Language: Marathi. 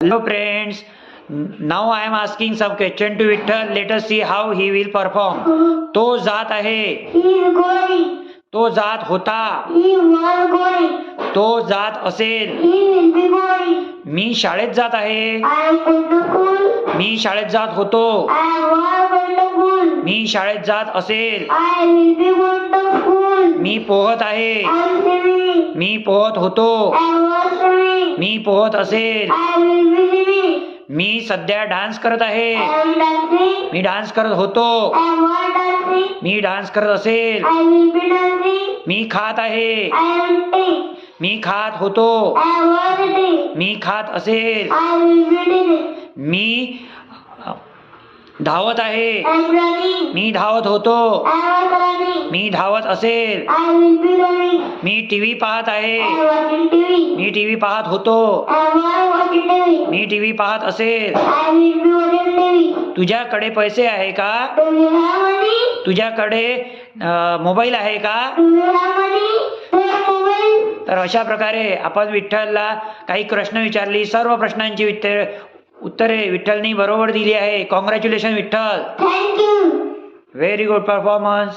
Hello friends, now I am asking some question to Vittal. Let us see how he will perform. तो जात आहे, He is going. तो जात होता, He was going. तो जात असेल. He will be going. मी शाळेत जात आहे, I am going to school. मी शाळेत जात होतो, I was going to school. मी शाळेत जात असेल. I will be going to school. मी पोहत आहे, I am swimming. मी पोहत होतो, I was swimming. मी पोहत असेल. I will be swimming. मी सध्या डान्स करत आहे, I am dancing. Me dance करत होतो, I was dancing. Me dance करत असेल. I will be dancing. मी खात आहे, I am eating. मी खात होतो, I was eating. मी खात असेल. I will be eating. मी धावत आहे, I am running. मी धावत होतो, I was running. मी धावत असेल. I will be running. Me TV पाहत आहे, I am watching TV. Me TV पाहत होतो, I was watching TV. Me TV पाहत असेल. I will be watching TV. तुझ्याकडे पैसे आहे का? Do you have money? तुझ्याकडे मोबाईल आहे का? Do you have money? Do you have mobile? तर अशा प्रकारे आपण विठ्ठलला काही प्रश्न विचारली. सर्व प्रश्नांची उत्तरे विठ्ठलनी बरोबर दिली आहे. Congratulation Vitthal. Thank you. Very good performance.